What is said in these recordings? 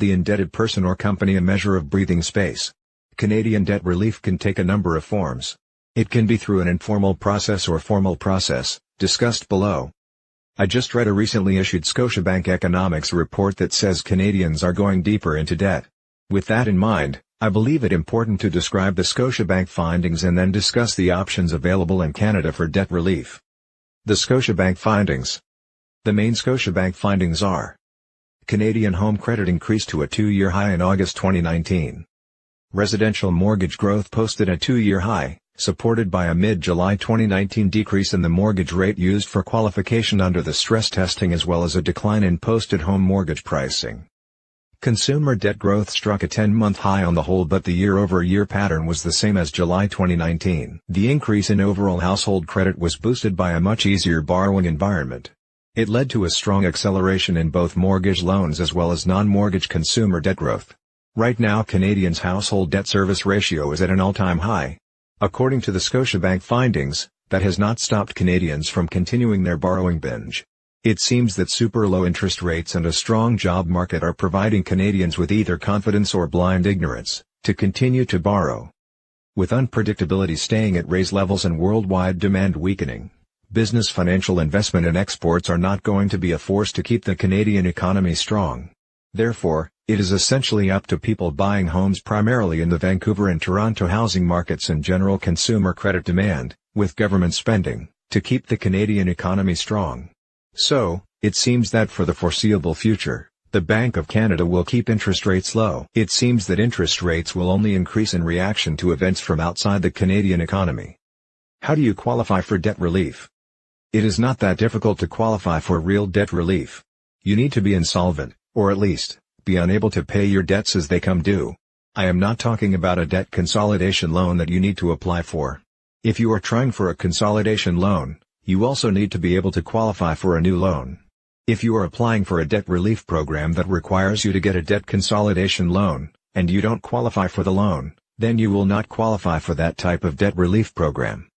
the indebted person or company a measure of breathing space. Canadian debt relief can take a number of forms. It can be through an informal process or formal process, discussed below. I just read a recently issued Scotiabank economics report that says Canadians are going deeper into debt. With that in mind, I believe it important to describe the Scotiabank findings and then discuss the options available in Canada for debt relief. The Scotiabank findings. The main Scotiabank findings are: Canadian home credit increased to a 2-year high in August 2019. Residential mortgage growth posted a 2-year high, supported by a mid-July 2019 decrease in the mortgage rate used for qualification under the stress testing as well as a decline in posted home mortgage pricing. Consumer debt growth struck a 10-month high on the whole, but the year-over-year pattern was the same as July 2019. The increase in overall household credit was boosted by a much easier borrowing environment. It led to a strong acceleration in both mortgage loans as well as non-mortgage consumer debt growth. Right now Canadians' household debt service ratio is at an all-time high. According to the Scotiabank findings, that has not stopped Canadians from continuing their borrowing binge. It seems that super low interest rates and a strong job market are providing Canadians with either confidence or blind ignorance to continue to borrow. With unpredictability staying at raise levels and worldwide demand weakening, business, financial investment and exports are not going to be a force to keep the Canadian economy strong. Therefore, it is essentially up to people buying homes primarily in the Vancouver and Toronto housing markets and general consumer credit demand, with government spending, to keep the Canadian economy strong. So, it seems that for the foreseeable future, the Bank of Canada will keep interest rates low. It seems that interest rates will only increase in reaction to events from outside the Canadian economy. How do you qualify for debt relief? It is not that difficult to qualify for real debt relief. You need to be insolvent, or at least, be unable to pay your debts as they come due. I am not talking about a debt consolidation loan that you need to apply for. If you are trying for a consolidation loan, you also need to be able to qualify for a new loan. If you are applying for a debt relief program that requires you to get a debt consolidation loan, and you don't qualify for the loan, then you will not qualify for that type of debt relief program.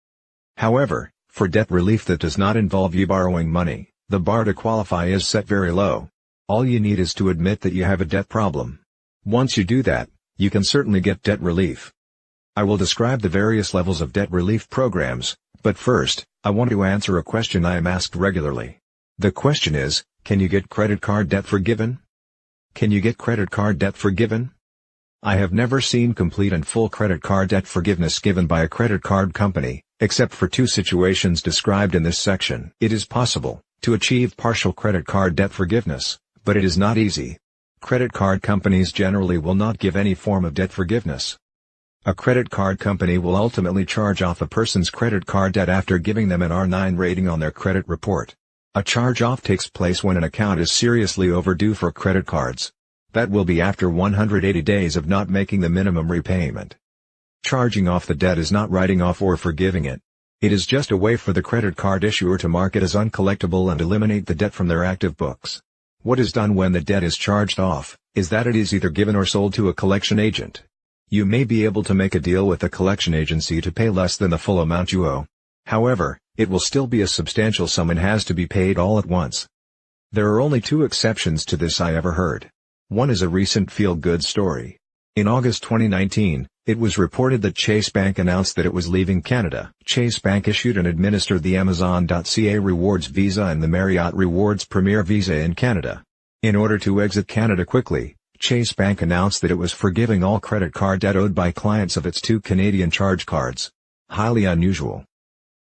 However, for debt relief that does not involve you borrowing money, the bar to qualify is set very low. All you need is to admit that you have a debt problem. Once you do that, you can certainly get debt relief. I will describe the various levels of debt relief programs, but first, I want to answer a question I am asked regularly. The question is, can you get credit card debt forgiven? Can you get credit card debt forgiven? I have never seen complete and full credit card debt forgiveness given by a credit card company, except for 2 situations described in this section. It is possible to achieve partial credit card debt forgiveness, but it is not easy. Credit card companies generally will not give any form of debt forgiveness. A credit card company will ultimately charge off a person's credit card debt after giving them an R9 rating on their credit report. A charge-off takes place when an account is seriously overdue for credit cards. That will be after 180 days of not making the minimum repayment. Charging off the debt is not writing off or forgiving it. It is just a way for the credit card issuer to mark it as uncollectible and eliminate the debt from their active books. What is done when the debt is charged off, is that it is either given or sold to a collection agent. You may be able to make a deal with a collection agency to pay less than the full amount you owe. However, it will still be a substantial sum and has to be paid all at once. There are only 2 exceptions to this I ever heard. One is a recent feel-good story. In August 2019, it was reported that Chase Bank announced that it was leaving Canada. Chase Bank issued and administered the Amazon.ca Rewards Visa and the Marriott Rewards Premier Visa in Canada. In order to exit Canada quickly, Chase Bank announced that it was forgiving all credit card debt owed by clients of its 2 Canadian charge cards. Highly unusual.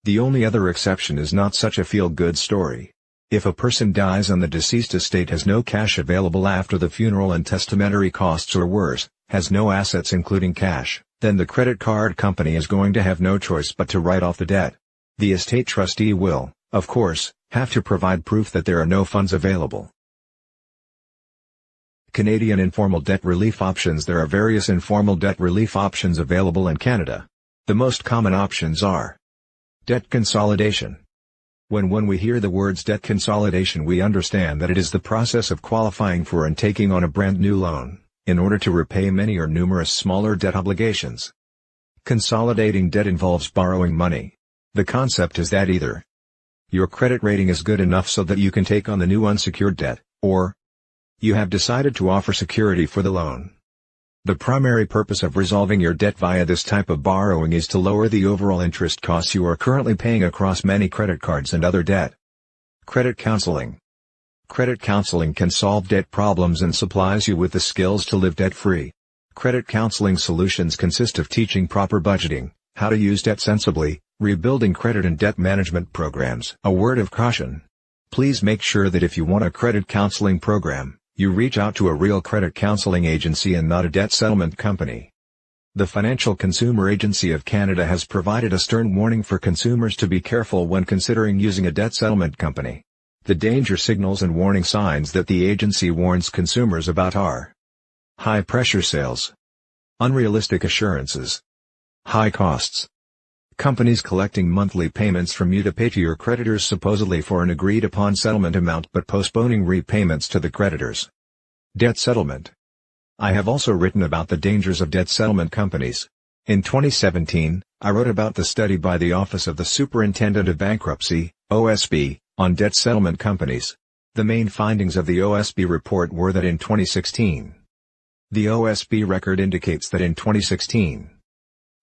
The only other exception is not such a feel-good story. If a person dies and the deceased estate has no cash available after the funeral and testamentary costs or worse, has no assets including cash, then the credit card company is going to have no choice but to write off the debt. The estate trustee will, of course, have to provide proof that there are no funds available. Canadian informal debt relief options. There are various informal debt relief options available in Canada. The most common options are debt consolidation. When we hear the words debt consolidation, we understand that it is the process of qualifying for and taking on a brand new loan, in order to repay many or numerous smaller debt obligations. Consolidating debt involves borrowing money. The concept is that either your credit rating is good enough so that you can take on the new unsecured debt, or You have decided to offer security for the loan. The primary purpose of resolving your debt via this type of borrowing is to lower the overall interest costs you are currently paying across many credit cards and other debt. Credit counseling. Credit counseling can solve debt problems and supplies you with the skills to live debt-free. Credit counseling solutions consist of teaching proper budgeting, how to use debt sensibly, rebuilding credit and debt management programs. A word of caution. Please make sure that if you want a credit counseling program, you reach out to a real credit counseling agency and not a debt settlement company. The Financial Consumer Agency of Canada has provided a stern warning for consumers to be careful when considering using a debt settlement company. The danger signals and warning signs that the agency warns consumers about are: high-pressure sales, unrealistic assurances, high costs, companies collecting monthly payments from you to pay to your creditors supposedly for an agreed-upon settlement amount but postponing repayments to the creditors. Debt settlement. I have also written about the dangers of debt settlement companies. In 2017, I wrote about the study by the Office of the Superintendent of Bankruptcy, OSB, on debt settlement companies. The main findings of the OSB report were that in 2016, the OSB record indicates that in 2016,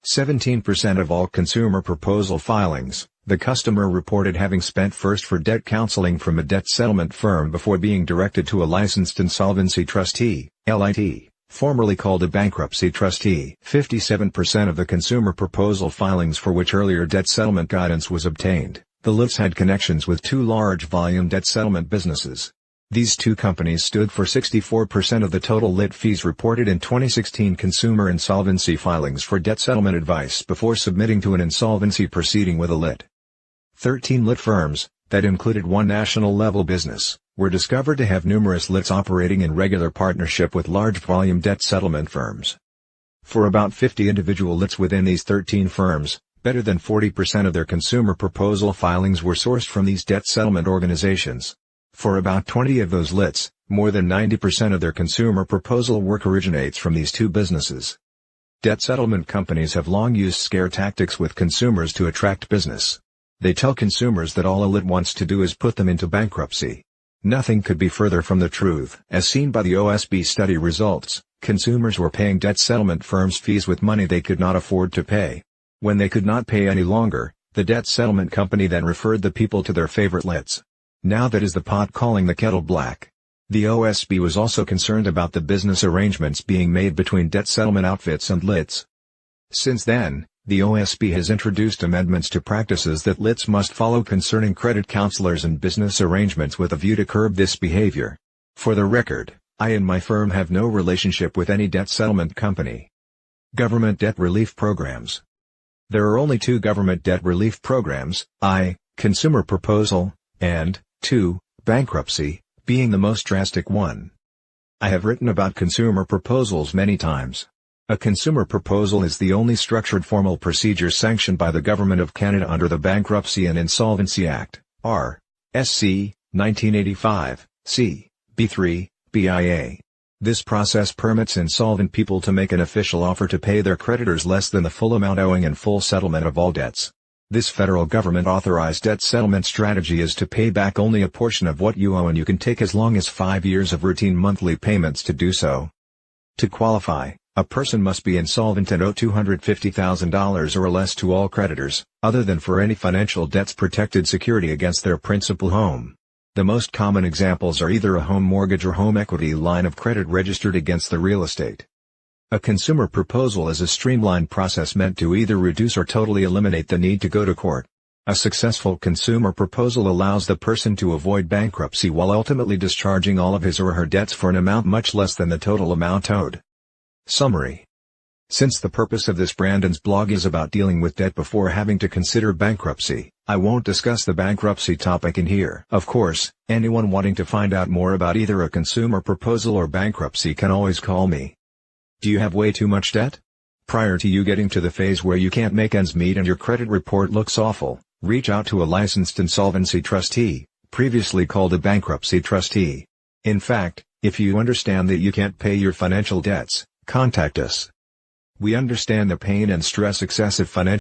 17% of all consumer proposal filings, the customer reported having spent first for debt counseling from a debt settlement firm before being directed to a licensed insolvency trustee, LIT, formerly called a bankruptcy trustee. 57% of the consumer proposal filings for which earlier debt settlement guidance was obtained, the LITs had connections with two large volume debt settlement businesses. These two companies stood for 64% of the total LIT fees reported in 2016 consumer insolvency filings for debt settlement advice before submitting to an insolvency proceeding with a LIT. 13 LIT firms, that included one national-level business, were discovered to have numerous LITs operating in regular partnership with large volume debt settlement firms. For about 50 individual LITs within these 13 firms, better than 40% of their consumer proposal filings were sourced from these debt settlement organizations. For about 20 of those LITs, more than 90% of their consumer proposal work originates from these two businesses. Debt settlement companies have long used scare tactics with consumers to attract business. They tell consumers that all a LIT wants to do is put them into bankruptcy. Nothing could be further from the truth. As seen by the OSB study results, consumers were paying debt settlement firms fees with money they could not afford to pay. When they could not pay any longer, the debt settlement company then referred the people to their favorite LITs. Now that is the pot calling the kettle black. The OSB was also concerned about the business arrangements being made between debt settlement outfits and LITs. Since then, the OSB has introduced amendments to practices that LITs must follow concerning credit counselors and business arrangements with a view to curb this behavior. For the record, I and my firm have no relationship with any debt settlement company. Government debt relief programs. There are only two government debt relief programs, I, consumer proposal, and 2. Bankruptcy, being the most drastic one. I have written about consumer proposals many times. A consumer proposal is the only structured formal procedure sanctioned by the Government of Canada under the Bankruptcy and Insolvency Act, R.S.C., 1985, c. B3, BIA. This process permits insolvent people to make an official offer to pay their creditors less than the full amount owing and full settlement of all debts. This federal government-authorized debt settlement strategy is to pay back only a portion of what you owe, and you can take as long as 5 years of routine monthly payments to do so. To qualify, a person must be insolvent and owe $250,000 or less to all creditors, other than for any financial debts protected security against their principal home. The most common examples are either a home mortgage or home equity line of credit registered against the real estate. A consumer proposal is a streamlined process meant to either reduce or totally eliminate the need to go to court. A successful consumer proposal allows the person to avoid bankruptcy while ultimately discharging all of his or her debts for an amount much less than the total amount owed. Summary. Since the purpose of this Brandon's blog is about dealing with debt before having to consider bankruptcy, I won't discuss the bankruptcy topic in here. Of course, anyone wanting to find out more about either a consumer proposal or bankruptcy can always call me. Do you have way too much debt? Prior to you getting to the phase where you can't make ends meet and your credit report looks awful, reach out to a licensed insolvency trustee, previously called a bankruptcy trustee. In fact, if you understand that you can't pay your financial debts, contact us. We understand the pain and stress excessive financial